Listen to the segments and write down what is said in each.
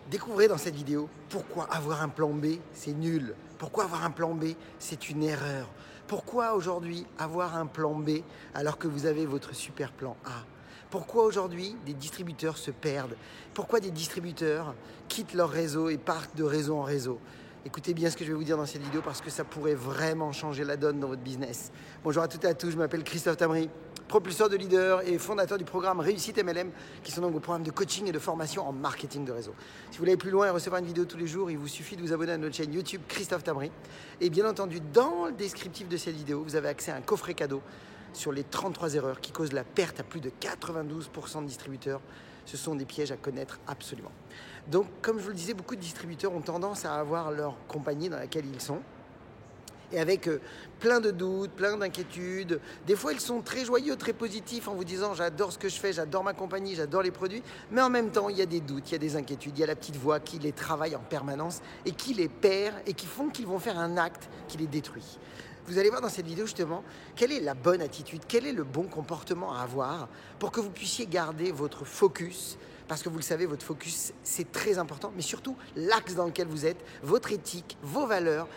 Découvrez dans cette vidéo pourquoi avoir un plan B, c'est nul. Pourquoi avoir un plan B, c'est une erreur. Pourquoi aujourd'hui avoir un plan B alors que vous avez votre super plan A. Pourquoi aujourd'hui des distributeurs se perdent. Pourquoi des distributeurs quittent leur réseau et partent de réseau en réseau. Écoutez bien ce que je vais vous dire dans cette vidéo parce que ça pourrait vraiment changer la donne dans votre business. Bonjour à toutes et à tous, je m'appelle Christophe Tamri, propulseur de leader et fondateur du programme Réussite MLM, qui sont donc vos programmes de coaching et de formation en marketing de réseau. Si vous voulez aller plus loin et recevoir une vidéo tous les jours, il vous suffit de vous abonner à notre chaîne YouTube Christophe Tamri. Et bien entendu, dans le descriptif de cette vidéo, vous avez accès à un coffret cadeau sur les 33 erreurs qui causent la perte à plus de 92% de distributeurs. Ce sont des pièges à connaître absolument. Donc, comme je vous le disais, beaucoup de distributeurs ont tendance à avoir leur compagnie dans laquelle ils sont. Et avec plein de doutes, plein d'inquiétudes. Des fois, ils sont très joyeux, très positifs en vous disant « j'adore ce que je fais, j'adore ma compagnie, j'adore les produits ». Mais en même temps, il y a des doutes, il y a des inquiétudes, il y a la petite voix qui les travaille en permanence et qui les perd et qui font qu'ils vont faire un acte qui les détruit. Vous allez voir dans cette vidéo justement quelle est la bonne attitude, quel est le bon comportement à avoir pour que vous puissiez garder votre focus. Parce que vous le savez, votre focus, c'est très important, mais surtout l'axe dans lequel vous êtes, votre éthique, vos valeurs,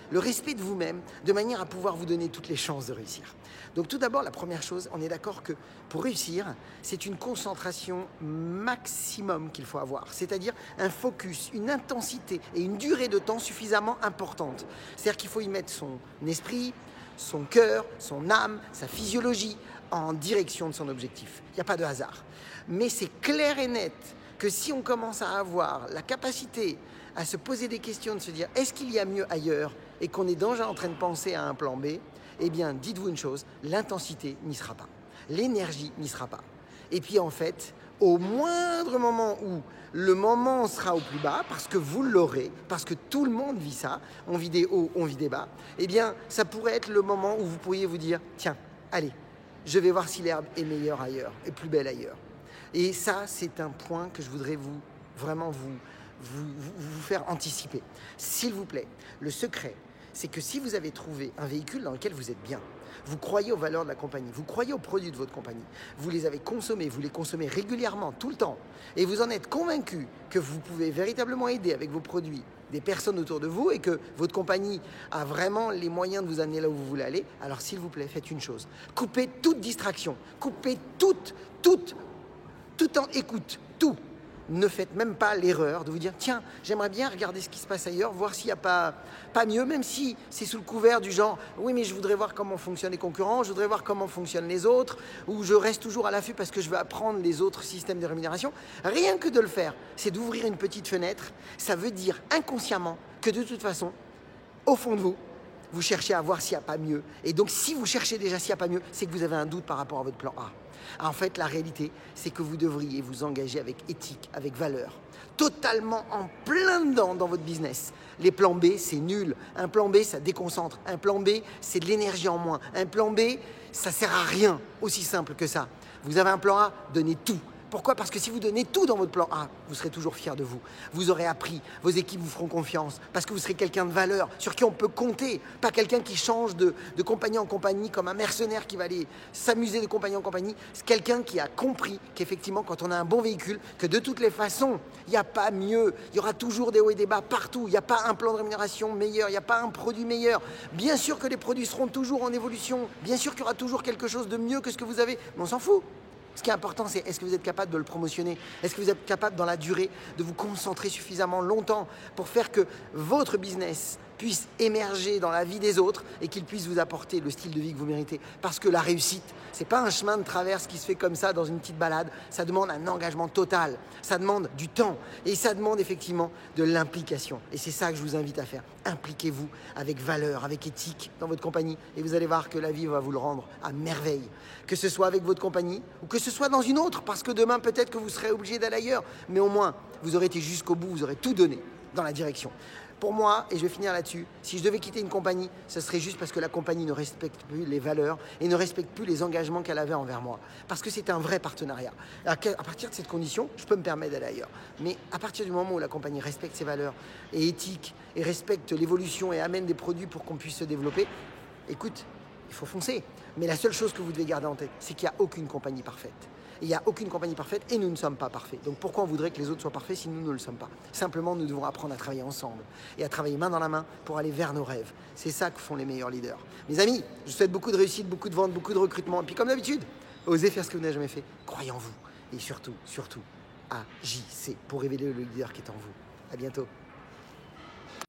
le respect de vous-même, de manière à pouvoir vous donner toutes les chances de réussir. Donc tout d'abord, la première chose, on est d'accord que pour réussir, c'est une concentration maximum qu'il faut avoir, c'est-à-dire un focus, une intensité et une durée de temps suffisamment importante. C'est-à-dire qu'il faut y mettre son esprit, son cœur, son âme, sa physiologie en direction de son objectif. Il n'y a pas de hasard. Mais c'est clair et net que si on commence à avoir la capacité à se poser des questions, de se dire est-ce qu'il y a mieux ailleurs et qu'on est déjà en train de penser à un plan B, eh bien dites-vous une chose, l'intensité n'y sera pas, l'énergie n'y sera pas. Et puis en fait, au moindre moment où le moment sera au plus bas, parce que vous l'aurez, parce que tout le monde vit ça, on vit des hauts, on vit des bas, eh bien ça pourrait être le moment où vous pourriez vous dire tiens, allez, je vais voir si l'herbe est meilleure ailleurs, et plus belle ailleurs. Et ça, c'est un point que je voudrais vraiment vous faire anticiper. S'il vous plaît, le secret, c'est que si vous avez trouvé un véhicule dans lequel vous êtes bien, vous croyez aux valeurs de la compagnie, vous croyez aux produits de votre compagnie, vous les avez consommés, vous les consommez régulièrement, tout le temps, et vous en êtes convaincu que vous pouvez véritablement aider avec vos produits des personnes autour de vous et que votre compagnie a vraiment les moyens de vous amener là où vous voulez aller, alors s'il vous plaît, faites une chose. Coupez toute distraction, coupez toute en écoute, tout. Ne faites même pas l'erreur de vous dire tiens, j'aimerais bien regarder ce qui se passe ailleurs, voir s'il n'y a pas mieux, même si c'est sous le couvert du genre oui mais je voudrais voir comment fonctionnent les concurrents, je voudrais voir comment fonctionnent les autres, ou je reste toujours à l'affût parce que je veux apprendre les autres systèmes de rémunération. Rien que de le faire, c'est d'ouvrir une petite fenêtre. Ça veut dire inconsciemment que de toute façon, au fond de vous, vous cherchez à voir s'il n'y a pas mieux. Et donc si vous cherchez déjà s'il n'y a pas mieux, c'est que vous avez un doute par rapport à votre plan A. En fait, la réalité, c'est que vous devriez vous engager avec éthique, avec valeur, totalement en plein dedans dans votre business. Les plans B, c'est nul. Un plan B, ça déconcentre. Un plan B, c'est de l'énergie en moins. Un plan B, ça sert à rien, aussi simple que ça. Vous avez un plan A, donnez tout. Pourquoi ? Parce que si vous donnez tout dans votre plan A, vous serez toujours fier de vous. Vous aurez appris, vos équipes vous feront confiance, parce que vous serez quelqu'un de valeur, sur qui on peut compter. Pas quelqu'un qui change de compagnie en compagnie, comme un mercenaire qui va aller s'amuser de compagnie en compagnie. C'est quelqu'un qui a compris qu'effectivement, quand on a un bon véhicule, que de toutes les façons, il n'y a pas mieux. Il y aura toujours des hauts et des bas partout. Il n'y a pas un plan de rémunération meilleur, il n'y a pas un produit meilleur. Bien sûr que les produits seront toujours en évolution. Bien sûr qu'il y aura toujours quelque chose de mieux que ce que vous avez, mais on s'en fout. Ce qui est important, c'est est-ce que vous êtes capable de le promotionner? Est-ce que vous êtes capable dans la durée de vous concentrer suffisamment longtemps pour faire que votre business puisse émerger dans la vie des autres et qu'il puisse vous apporter le style de vie que vous méritez? Parce que la réussite, c'est pas un chemin de traverse qui se fait comme ça dans une petite balade. Ça demande un engagement total, ça demande du temps et ça demande effectivement de l'implication. Et c'est ça que je vous invite à faire. Impliquez-vous avec valeur, avec éthique dans votre compagnie et vous allez voir que la vie va vous le rendre à merveille. Que ce soit avec votre compagnie ou que ce soit dans une autre, parce que demain peut-être que vous serez obligé d'aller ailleurs, mais au moins vous aurez été jusqu'au bout, vous aurez tout donné dans la direction. Pour moi, et je vais finir là-dessus, si je devais quitter une compagnie, ce serait juste parce que la compagnie ne respecte plus les valeurs et ne respecte plus les engagements qu'elle avait envers moi. Parce que c'est un vrai partenariat. À partir de cette condition, je peux me permettre d'aller ailleurs. Mais à partir du moment où la compagnie respecte ses valeurs et éthique et respecte l'évolution et amène des produits pour qu'on puisse se développer, écoute, il faut foncer. Mais la seule chose que vous devez garder en tête, c'est qu'il n'y a aucune compagnie parfaite. Il n'y a aucune compagnie parfaite et nous ne sommes pas parfaits. Donc pourquoi on voudrait que les autres soient parfaits si nous ne le sommes pas? Simplement, nous devons apprendre à travailler ensemble et à travailler main dans la main pour aller vers nos rêves. C'est ça que font les meilleurs leaders. Mes amis, je vous souhaite beaucoup de réussite, beaucoup de ventes, beaucoup de recrutement. Et puis comme d'habitude, osez faire ce que vous n'avez jamais fait. Croyez en vous. Et surtout, agissez pour révéler le leader qui est en vous. À bientôt.